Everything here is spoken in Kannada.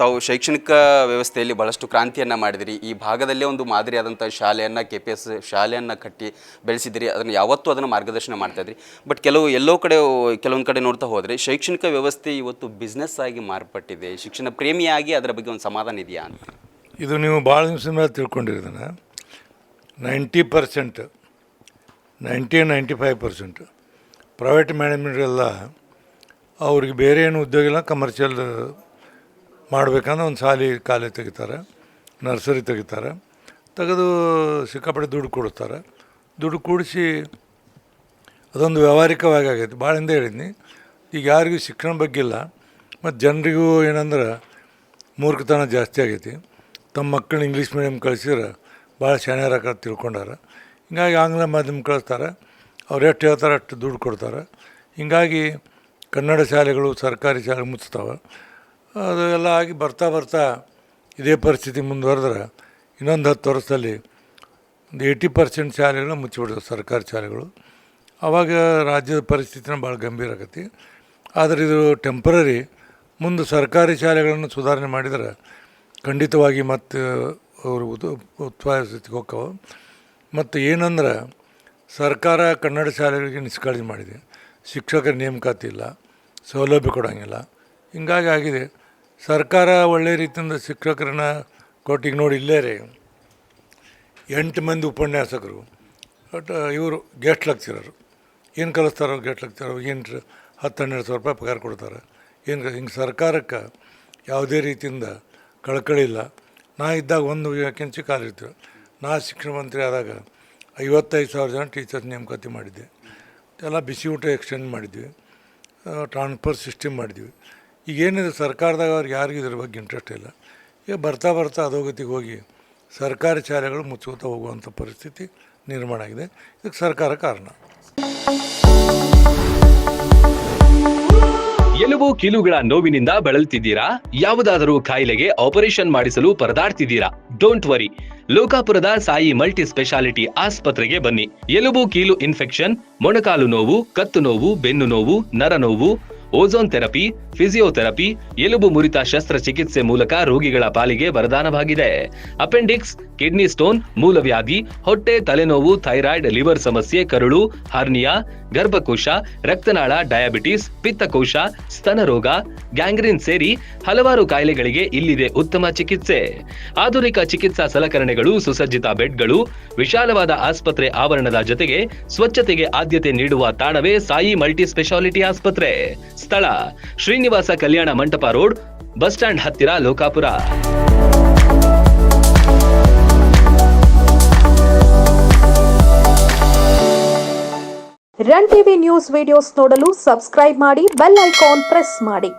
ತಾವು ಶೈಕ್ಷಣಿಕ ವ್ಯವಸ್ಥೆಯಲ್ಲಿ ಬಹಳಷ್ಟು ಕ್ರಾಂತಿಯನ್ನು ಮಾಡಿದಿರಿ. ಈ ಭಾಗದಲ್ಲೇ ಒಂದು ಮಾದರಿಯಾದಂಥ ಶಾಲೆಯನ್ನು KPS ಶಾಲೆಯನ್ನು ಕಟ್ಟಿ ಬೆಳೆಸಿದಿರಿ. ಅದನ್ನು ಯಾವತ್ತೂ ಅದನ್ನು ಮಾರ್ಗದರ್ಶನ ಮಾಡ್ತಾಯಿದ್ರಿ. ಬಟ್ ಕೆಲವೊಂದು ಕಡೆ ನೋಡ್ತಾ ಹೋದರೆ ಶೈಕ್ಷಣಿಕ ವ್ಯವಸ್ಥೆ ಇವತ್ತು ಬಿಸ್ನೆಸ್ ಆಗಿ ಮಾರ್ಪಟ್ಟಿದೆ. ಶಿಕ್ಷಣ ಪ್ರೇಮಿಯಾಗಿ ಅದರ ಬಗ್ಗೆ ಒಂದು ಸಮಾಧಾನ ಇದೆಯಾ ಅಂತ? ಇದು ನೀವು ಭಾಳ ದಿವಸ ಮೇಲೆ ತಿಳ್ಕೊಂಡಿರೋದನ್ನು 90%, 95% ಪ್ರೈವೇಟ್ ಮ್ಯಾನೇಜ್ಮೆಂಟ್ಗೆಲ್ಲ ಅವ್ರಿಗೆ ಬೇರೆ ಏನು ಉದ್ಯೋಗ ಇಲ್ಲ, ಕಮರ್ಷಿಯಲ್ ಮಾಡಬೇಕಂದ್ರೆ ಒಂದು ಕಾಲೇಜ್ ತೆಗಿತಾರೆ, ನರ್ಸರಿ ತೆಗಿತಾರೆ, ತೆಗೆದು ಸಿಕ್ಕಾಪಟ್ಟೆ ದುಡ್ಡು ಕೊಡ್ತಾರೆ. ದುಡ್ಡು ಕೂಡಿಸಿ ಅದೊಂದು ವ್ಯಾವಹಾರಿಕವಾಗಿ ಆಗೈತೆ. ಭಾಳ ಹಿಂದೆ ಹೇಳಿದ್ನಿ. ಈಗ ಯಾರಿಗೂ ಶಿಕ್ಷಣ ಬಗ್ಗೆ ಇಲ್ಲ, ಮತ್ತು ಜನರಿಗೂ ಏನಂದ್ರೆ ಮೂರ್ಖತನ ಜಾಸ್ತಿ ಆಗೈತಿ. ತಮ್ಮ ಮಕ್ಕಳನ್ನ ಇಂಗ್ಲೀಷ್ ಮೀಡಿಯಮ್ ಕಳಿಸಿದ್ರೆ ಭಾಳ ಶಾಣ್ಯರಾಕ ತಿಳ್ಕೊಂಡಾರ. ಹಿಂಗಾಗಿ ಆಂಗ್ಲ ಮಾಧ್ಯಮ ಕಳಿಸ್ತಾರೆ. ಅವ್ರು ಎಷ್ಟು ಹೇಳ್ತಾರೆ ಅಷ್ಟು ದುಡ್ಡು ಕೊಡ್ತಾರೆ. ಹಿಂಗಾಗಿ ಕನ್ನಡ ಶಾಲೆಗಳು, ಸರ್ಕಾರಿ ಶಾಲೆ ಮುಚ್ತಾವೆ. ಅದು ಎಲ್ಲ ಆಗಿ ಬರ್ತಾ ಇದೇ ಪರಿಸ್ಥಿತಿ ಮುಂದುವರೆದ್ರೆ ಇನ್ನೊಂದು 10 ವರ್ಷದಲ್ಲಿ ಒಂದು 80% ಶಾಲೆಗಳು ಮುಚ್ಚಿಬಿಡ್ತವೆ, ಸರ್ಕಾರಿ ಶಾಲೆಗಳು. ಆವಾಗ ರಾಜ್ಯದ ಪರಿಸ್ಥಿತಿನ ಭಾಳ ಗಂಭೀರ ಆಗತ್ತೆ. ಆದರೆ ಇದು ಟೆಂಪ್ರರಿ. ಮುಂದೆ ಸರ್ಕಾರಿ ಶಾಲೆಗಳನ್ನು ಸುಧಾರಣೆ ಮಾಡಿದರೆ ಖಂಡಿತವಾಗಿ ಮತ್ತು ಅವರು ಉತ್ಪಾದ ಸ್ಥಿತಿಗೆ ಹೋಗ್ತಾವೆ. ಮತ್ತು ಏನಂದ್ರೆ ಸರ್ಕಾರ ಕನ್ನಡ ಶಾಲೆಗಳಿಗೆ ನಿಷ್ಕಾಳಜಿ ಮಾಡಿದೆ. ಶಿಕ್ಷಕರ ನೇಮಕಾತಿ ಇಲ್ಲ, ಸೌಲಭ್ಯ ಕೊಡೋಂಗಿಲ್ಲ. ಹಿಂಗಾಗಿ ಆಗಿದೆ. ಸರ್ಕಾರ ಒಳ್ಳೆಯ ರೀತಿಯಿಂದ ಶಿಕ್ಷಕರನ್ನ ಕೊಟ್ಟಿಗೆ ನೋಡಿ. ಇಲ್ಲೇ ರೀ 8 ಮಂದಿ ಉಪನ್ಯಾಸಕರು, ಬಟ್ ಇವರು ಗೆಸ್ಟ್ ಲೆಕ್ಚರರು ಏನು ಕಲಿಸ್ತಾರೋ, ಗೆಸ್ಟ್ ಲೆಕ್ಚರರು ಏನು 10-12 ಸಾವಿರ ರೂಪಾಯಿ ಪಗಾರ ಕೊಡ್ತಾರೆ. ಹಿಂಗೆ ಸರ್ಕಾರಕ್ಕೆ ಯಾವುದೇ ರೀತಿಯಿಂದ ಕಳಕಳಿ ಇಲ್ಲ. ನಾ ಇದ್ದಾಗ ಒಂದು ವ್ಯಾಕೆನ್ಸಿ ಕಾಲಿರ್ತೀವಿ. ನಾ ಶಿಕ್ಷಣ ಮಂತ್ರಿ ಆದಾಗ 55,000 ಜನ ಟೀಚರ್ಸ್ ನೇಮಕಾತಿ ಮಾಡಿದ್ದೆ. ಎಲ್ಲ ಬಿಸಿ ಊಟ ಎಕ್ಸ್ಟೆಂಡ್ ಮಾಡಿದ್ವಿ, ಟ್ರಾನ್ಸ್ಫರ್ ಸಿಸ್ಟಮ್ ಮಾಡಿದ್ವಿ. ಈಗೇನಿದೆ ಸರ್ಕಾರದಾಗ ಅವ್ರಿಗೆ ಯಾರಿಗೂ ಇದ್ರ ಬಗ್ಗೆ ಇಂಟ್ರೆಸ್ಟ್ ಇಲ್ಲ. ಈಗ ಬರ್ತಾ ಅಧೋಗತಿಗೆ ಹೋಗಿ ಸರ್ಕಾರಿ ಶಾಲೆಗಳು ಮುಚ್ಚುತ್ತಾ ಹೋಗುವಂಥ ಪರಿಸ್ಥಿತಿ ನಿರ್ಮಾಣ ಆಗಿದೆ. ಇದಕ್ಕೆ ಸರ್ಕಾರ ಕಾರಣ. ಎಲುಬು ಕೀಲುಗಳ ನೋವಿನಿಂದ ಬಳಲ್ತಿದ್ದೀರಾ? ಯಾವುದಾದರೂ ಕಾಯಿಲೆಗೆ ಆಪರೇಷನ್ ಮಾಡಿಸಲು ಪರದಾಡ್ತಿದ್ದೀರಾ? ಡೋಂಟ್ ವರಿ, ಲೋಕಾಪುರದ ಸಾಯಿ ಮಲ್ಟಿ ಸ್ಪೆಷಾಲಿಟಿ ಆಸ್ಪತ್ರೆಗೆ ಬನ್ನಿ. ಎಲುಬು ಕೀಲು ಇನ್ಫೆಕ್ಷನ್, ಮೊಣಕಾಲು ನೋವು, ಕತ್ತು ನೋವು, ಬೆನ್ನು ನೋವು, ನರ ನೋವು, ಓಝೋನ್ ಥೆರಪಿ, ಫಿಸಿಯೋಥೆರಪಿ, ಎಲುಬು ಮುರಿತ ಶಸ್ತ್ರಚಿಕಿತ್ಸೆ ಮೂಲಕ ರೋಗಿಗಳ ಪಾಲಿಗೆ ವರದಾನವಾಗಿದೆ. ಅಪೆಂಡಿಕ್ಸ್, ಕಿಡ್ನಿ ಸ್ಟೋನ್, ಮೂಲವ್ಯಾಧಿ, ಹೊಟ್ಟೆ, ತಲೆನೋವು, ಥೈರಾಯ್ಡ್, ಲಿವರ್ ಸಮಸ್ಯೆ, ಕರುಳು, ಹರ್ನಿಯಾ, ಗರ್ಭಕೋಶ, ರಕ್ತನಾಳ, ಡಯಾಬಿಟಿಸ್, ಪಿತ್ತಕೋಶ, ಸ್ತನ ರೋಗ, ಗ್ಯಾಂಗ್ರೀನ್ ಸೇರಿ ಹಲವಾರು ಕಾಯಿಲೆಗಳಿಗೆ ಇಲ್ಲಿದೆ ಉತ್ತಮ ಚಿಕಿತ್ಸೆ. ಆಧುನಿಕ ಚಿಕಿತ್ಸಾ ಸಲಕರಣೆಗಳು, ಸುಸಜ್ಜಿತ ಬೆಡ್ಗಳು, ವಿಶಾಲವಾದ ಆಸ್ಪತ್ರೆ ಆವರಣದ ಜೊತೆಗೆ ಸ್ವಚ್ಛತೆಗೆ ಆದ್ಯತೆ ನೀಡುವ ತಾಣವೇ ಸಾಯಿ ಮಲ್ಟಿ ಸ್ಪೆಷಾಲಿಟಿ ಆಸ್ಪತ್ರೆ. ಸ್ಥಳ Srinivasa Kalyana Mantapa road, bus stand ಹತ್ತಿರ, Lokapur. Run TV news videos ನೋಡಲು ಸಬ್ಸ್ಕ್ರೈಬ್ ಮಾಡಿ, ಬೆಲ್ ಐಕಾನ್ ಪ್ರೆಸ್ ಮಾಡಿ.